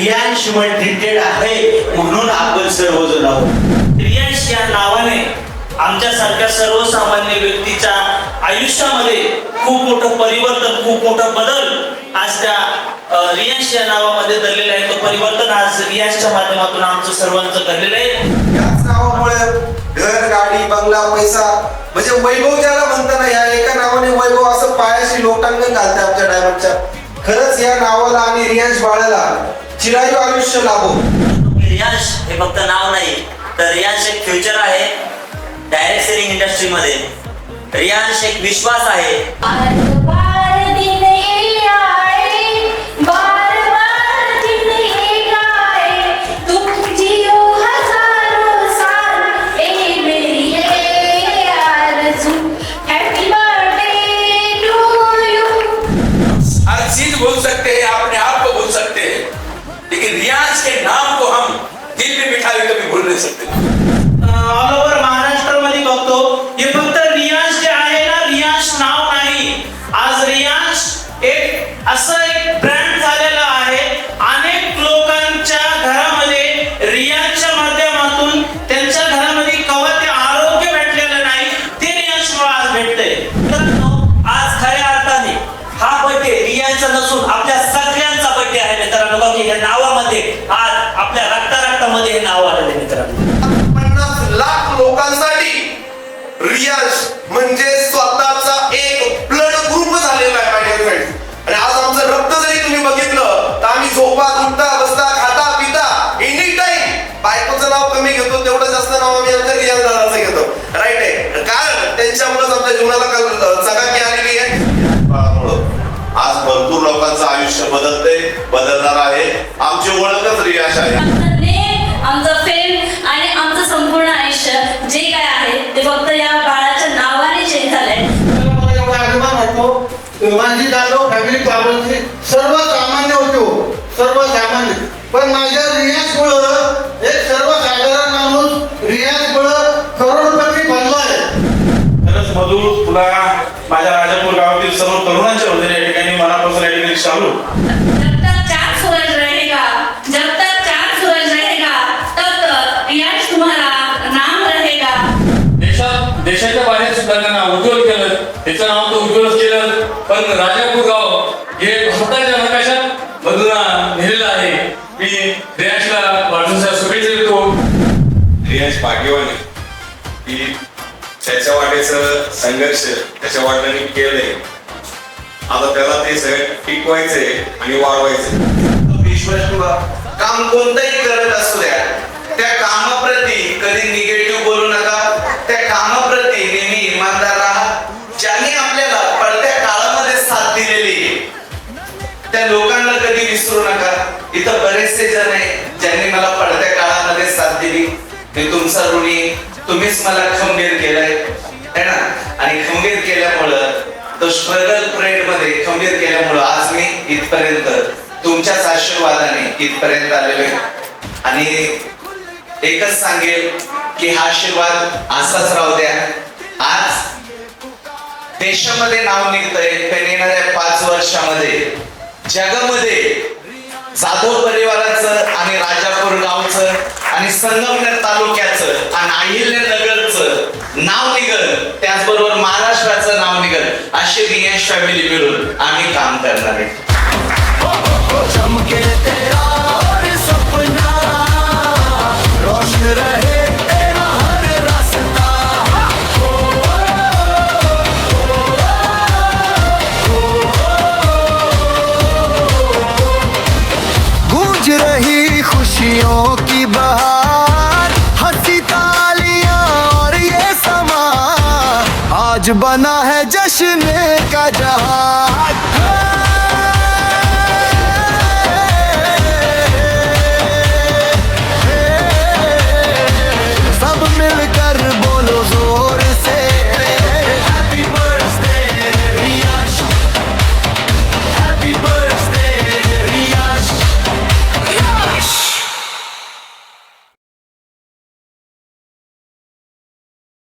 रियांश मल्टीटेड आहे म्हणून आपण सर्वजण आहोत. रियांश या नावाने आमच्यासारख्या सर्वसामान्य व्यक्तीच्या आयुष्यामध्ये खूप मोठं परिवर्तन, खूप मोठा बदल आज त्या रियांश या नावामध्ये घडलेलं आहे. तो परिवर्तन आज रियांशच्या माध्यमातून आमचं सर्वांचं घडलेलं आहे. याच नावामुळे घर, गाडी, बंगला, पैसा म्हणजे वैभव ज्याला म्हणताना या एका नावाने वैभव असं पायाशी लोटांगण घालते आमच्या डायमंडच्या. खरंच या नावाला आणि रियांश बाळाला चिरायू आयुष्य लाभो. रियांश हे फक्त नाव नाही तर रियांश एक फ्युचर आहे डायरेक्ट सेलिंग इंडस्ट्री मध्ये. रियांश एक विश्वास आहे. बोल सकते हैं, अपने आप को भूल सकते हैं, लेकिन रियांश के नाम को हम दिल में बिठा के कभी भूल नहीं सकते. ऑल ओव्हर महाराष्ट्रामध्ये बघतो हे फक्त रियांश जे आहे ना, रियांश नाव नाही. आज रियांश एक असं एक ब्रँड झालेला आहे. अनेक लोकांच्या घरामध्ये रियांशच्या माध्यमातून त्यांच्या घरामध्ये कवा ते आरोग्य भेटलेलं नाही, ते रियांशमुळे आज भेटतंय. आज खऱ्या अर्थाने हा बर्थडे रियांशचा नसून आपल्या सगळ्यांचा बर्थडे आहे मित्रांनो. बघा या नावामध्ये आज आपल्या रक्तामध्ये हे नाव आलेलं आहे मित्रांनो. 50 लाख लोकांसाठी रियांश म्हणजे स्वतःचा एक ब्लड ग्रुप झालेला आहे माझ्या फ्रेंड्स. आणि आज आमचं रक्त जरी तुम्ही बघितलं तर आम्ही झोपा, उठता, बसता, खाता, पिता एनी टाइम बायकोचं नाव कमी घेतो तेवढं जास्त नाव आम्ही आमच्या रियांश दादाचं घेतो. राईट आहे, कारण त्यांच्यामुळेच आमच्या जीवनाला चकाकी आलेली आहे. आज भरपूर लोकांचं आयुष्य बदलणार आहे. आमची ओळखच रियांश आहे. आमचं फेम आणि आमचं संपूर्ण आयुष्य जे काय आहे ते फक्त या बाळाच्या नावाने चेंज झालंय. मला एवढा अभिमान वाटतो. माझी जाधव फॅमिली प्रॉब्लेमची सर्वसामान्य होती, सर्वसामान्य. पण माझ्या रियांशमुळं एक सर्वसाधारण माणूस रियांशमुळं करोडपती बनलाय. खरंच मधू, तुला माझ्या राजापूर गावातील सर्व तरुणांच्या वतीने या ठिकाणी मनापासून या ठिकाणी शालू. जब तक चांद सूरज रहेगा, जब तक चांद सूरज रहेगा तब तक रियांश तुम्हाला नाम रहेगा. देशाच्या बाहेर सुद्धा त्यांना उज्ज्वल केलं, त्याचं नाव तर उज्ज्वलच केलं. पण राजापूर गाव हे भारताच्या नकाशात मधून नेलेलं आहे. मी रियांशला वाढदिवसाच्या शुभेच्छा देतो. रियांश भाग्यवान आहे की त्याच्या वाटेचं संघर्ष त्याच्या वडिलांनी केलंय. आता त्याला ते सगळं टिकवायचंय आणि वाढवायचंय. विश्वास ठेवा. काम कोणतंही करत असू द्या, त्या कामाप्रती कधी निगेटिव्ह बोलू नका. त्या कामाप्रती नेहमी इमानदार राहा. ज्यांनी आपल्याला पडत्या काळामध्ये साथ दिलेली त्या लोकांना कधी विसरू नका. इथं बरेचसे जण आहे ज्यांनी मला पडत्या काळामध्ये साथ दिली. मी तुमचा ऋणी. तुम्हीच मला खंबीर केलंय है ना. आणि खंबीर केल्यामुळं तो स्ट्रगल पिरियड मध्ये खंबीर केल्यामुळं आज मी इथपर्यंत तुमच्याच आशीर्वादाने इथपर्यंत आलेलो आहे. आणि एकच सांगेल की हा आशीर्वाद असाच राहू द्या. आज देशामध्ये नाव निघतंय पण येणाऱ्या 5 वर्षामध्ये जगामध्ये जाधव परिवाराचं आणि राजापूर गावचं आणि संगमनेर तालुक्याचं आणि अहिल्यानगरचं नाव निघल. त्याचबरोबर महाराष्ट्राचं नाव निघल. अशी रियांश फॅमिली मिळून आम्ही काम करणार आहे. गूंज रही खुशियों की बहार, हंसी तालियां और ये समा आज बना है जश्न का जहां.